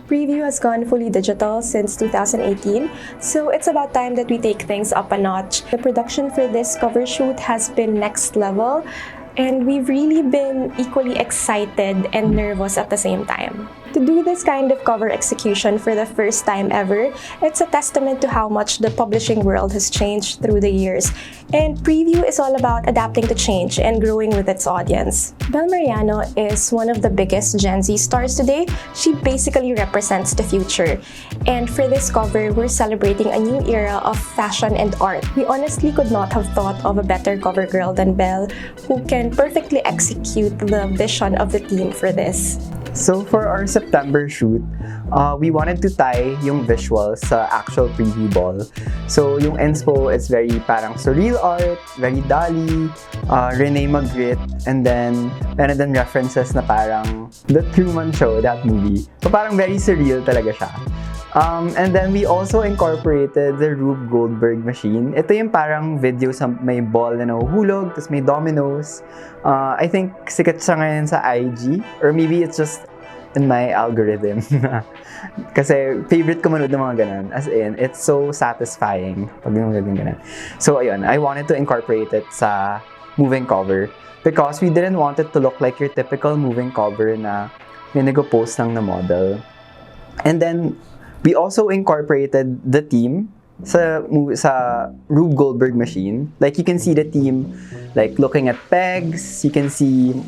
Preview has gone fully digital since 2018, so it's about time that we take things up a notch. The production for this cover shoot has been next level, and we've really been equally excited and nervous at the same time. To do this kind of cover execution for the first time ever, it's a testament to how much the publishing world has changed through the years. And Preview is all about adapting to change and growing with its audience. Belle Mariano is one of the biggest Gen Z stars today. She basically represents the future. And for this cover, we're celebrating a new era of fashion and art. We honestly could not have thought of a better cover girl than Belle, who can perfectly execute the vision of the team for this. So for our September shoot, we wanted to tie yung visuals sa actual preview ball. So yung inspo is very parang surreal art, very Dali, Renee Magritte, and then references na parang The Truman Show, that movie. So parang very surreal talaga siya. And then we also incorporated the Rube Goldberg machine. Ito yung parang video sa may ball na nahuhulog, tapos may dominoes. I think sikat siya ngayon sa IG, or maybe it's just in my algorithm. Kasi favorite ko manood ng mga ganun. As in, it's so satisfying pag nanonood ng ganun. So ayun, I wanted to incorporate it sa moving cover because we didn't want it to look like your typical moving cover na may nag-post lang na model. And then, we also incorporated the team sa Rube Goldberg machine. Like, you can see the team like looking at pegs. You can see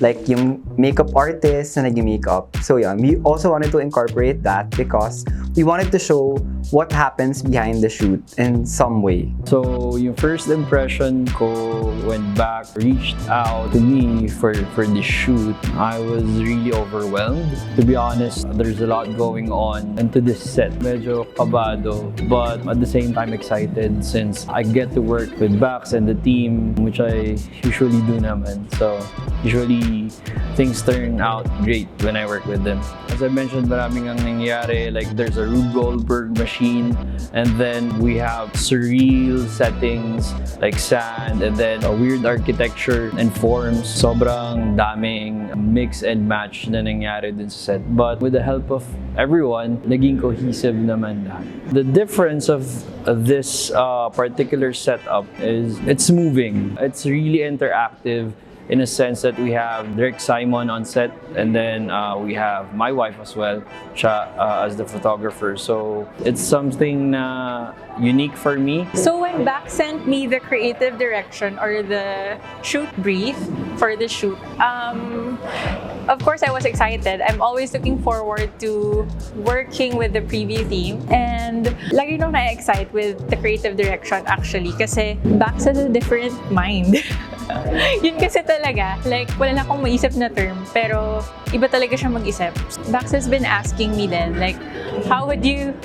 like yung makeup artist na nag-makeup. So yeah, we also wanted to incorporate that because we wanted to show what happens behind the shoot in some way. So yung first impression ko when Back reached out to me for the shoot, I was really overwhelmed. To be honest, there's a lot going on into this set. Medyo kabado, but at the same time excited since I get to work with Bax and the team, which I usually do naman. So usually things turn out great when I work with them. As I mentioned, maraming ang nangyayari. Like there's a Rube Goldberg machine, and then we have surreal settings like sand, and then a weird architecture and forms. Sobrang daming mix and match na nangyari dun sa set. But with the help of everyone, naging cohesive naman lahat. The difference of this particular setup is it's moving. It's really interactive, in a sense that we have Derek Simon on set, and then we have my wife as well, siya as the photographer. So it's something unique for me. So when Back sent me the creative direction or the shoot brief for the shoot, of course I was excited. I'm always looking forward to working with the preview team, and lagi nung na-excite with the creative direction actually kasi Back has a different mind. Yun kasi talaga, like, wala na akong maisip na term, pero iba talaga siya mag-isip. Bax has been asking me then, like, how would you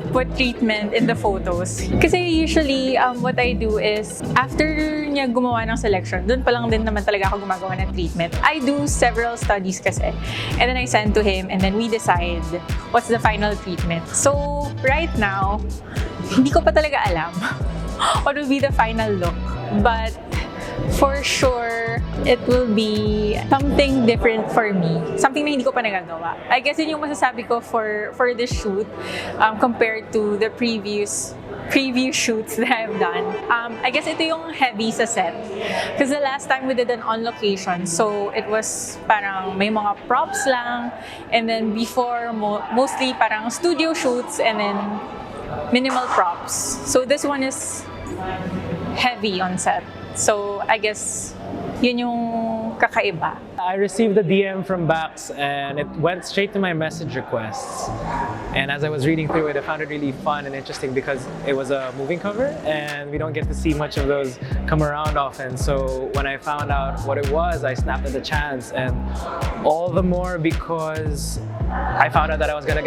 put treatment in the photos? Kasi usually, what I do is, after niya gumawa ng selection, dun pa lang din naman talaga ako gumagawa ng treatment. I do several studies kasi, and then I send to him, and then we decide what's the final treatment. So, right now, hindi ko pa talaga alam what will be the final look, but for sure, it will be something different for me. Something na hindi ko pa nagagawa. I guess yun yung masasabi ko for this shoot compared to the previous preview shoots that I've done. I guess ito yung heavy sa set. Because the last time we did an on location, so it was parang may mga props lang. And then before, mostly parang studio shoots and then minimal props. So this one is heavy on set. So I guess yun yung kakaiba. I received a DM from Bax and it went straight to my message requests. And as I was reading through it, I found it really fun and interesting because it was a moving cover and we don't get to see much of those come around often. So when I found out what it was, I snapped at the chance, and all the more because I found out that I was gonna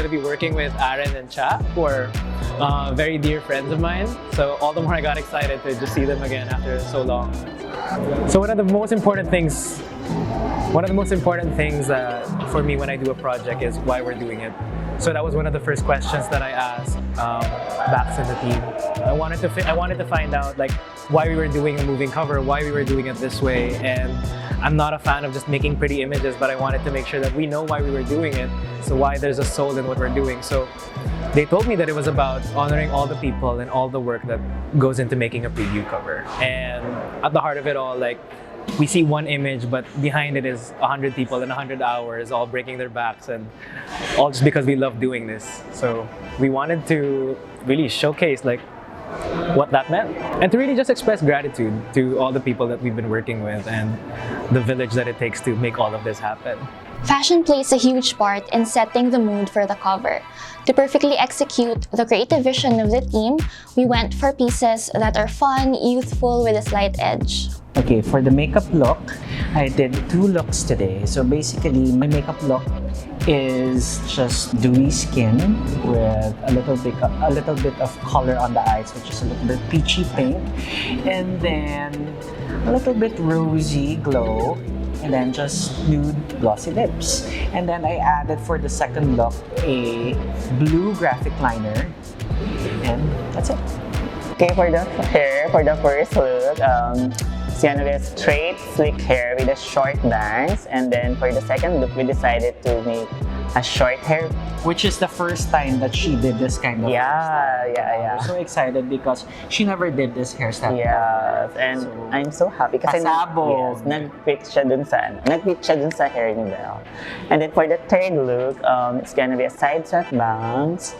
be working with Aaron and Cha, who are very dear friends of mine. So all the more I got excited to just see them again after so long. So one of the most important things for me when I do a project is why we're doing it. So that was one of the first questions that I asked Bax and the team. I wanted to find out like why we were doing a moving cover, why we were doing it this way, and I'm not a fan of just making pretty images, but I wanted to make sure that we know why we were doing it, so why there's a soul in what we're doing. So they told me that it was about honoring all the people and all the work that goes into making a preview cover. And at the heart of it all, like, we see one image, but behind it is 100 people in 100 hours all breaking their backs, and all just because we love doing this. So we wanted to really showcase like what that meant, and to really just express gratitude to all the people that we've been working with and the village that it takes to make all of this happen. Fashion plays a huge part in setting the mood for the cover. To perfectly execute the creative vision of the team, we went for pieces that are fun, youthful, with a slight edge. Okay, for the makeup look, I did 2 looks today. So basically, my makeup look is just dewy skin with a little bit of color on the eyes, which is a little bit peachy pink, and then a little bit rosy glow, and then just nude glossy lips. And then I added for the second look a blue graphic liner, and that's it. Okay, for the hair, for the first look, Sienna with straight, slick hair with a short bangs, and then for the second look, we decided to make a short hair. Which is the first time that she did this kind of hairstyle. I'm so excited because she never did this hairstyle. Yes, and So, I'm so happy kasi pasabog. nag-fit siya dun sa hair ni Belle. And then for the third look, it's gonna be a side swept bangs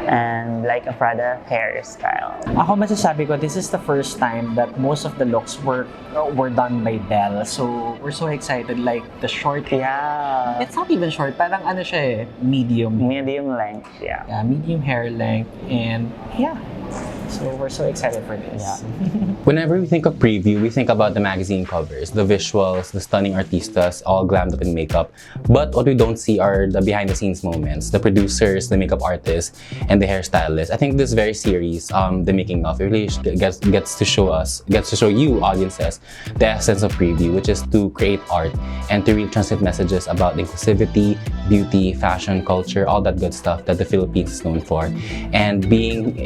and like a Prada hairstyle. Ako masasabi ko, this is the first time that most of the looks were done by Belle. So we're so excited, like the short hair. Yeah, It's not even short, parang ano siya eh, medium. medium length, yeah. Yeah, medium hair length, and yeah. So we're so excited for this. Yeah. Whenever we think of preview, we think about the magazine covers, the visuals, the stunning artistas, all glammed up in makeup. But what we don't see are the behind-the-scenes moments, the producers, the makeup artists, and the hairstylists. I think this very series, the making of, it really gets to show you audiences the essence of preview, which is to create art and to really transmit messages about inclusivity, beauty, fashion, culture, all that good stuff that the Philippines is known for. And being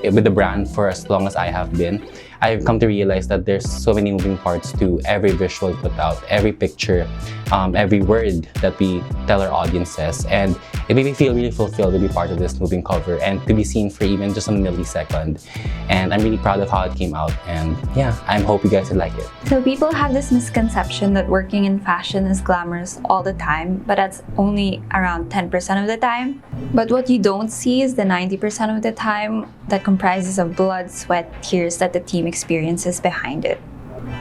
with the brand for as long as I have been, I've come to realize that there's so many moving parts to every visual put out, every picture, every word that we tell our audiences, and it made me feel really fulfilled to be part of this moving cover and to be seen for even just a millisecond. And I'm really proud of how it came out, and yeah, I hope you guys would like it. So people have this misconception that working in fashion is glamorous all the time, but that's only around 10% of the time. But what you don't see is the 90% of the time that comprises of blood, sweat, tears that the team experiences behind it.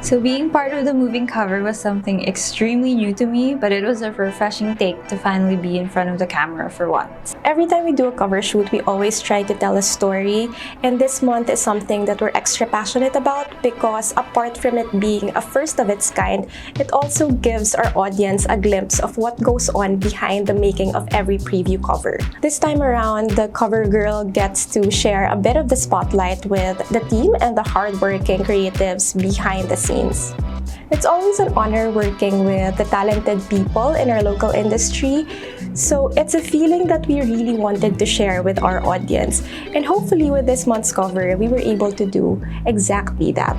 So being part of the moving cover was something extremely new to me, but it was a refreshing take to finally be in front of the camera for once. Every time we do a cover shoot, we always try to tell a story, and this month is something that we're extra passionate about because apart from it being a first of its kind, it also gives our audience a glimpse of what goes on behind the making of every preview cover. This time around, the cover girl gets to share a bit of the spotlight with the team and the hardworking creatives behind the scenes. It's always an honor working with the talented people in our local industry, so it's a feeling that we really wanted to share with our audience, and hopefully with this month's cover, we were able to do exactly that.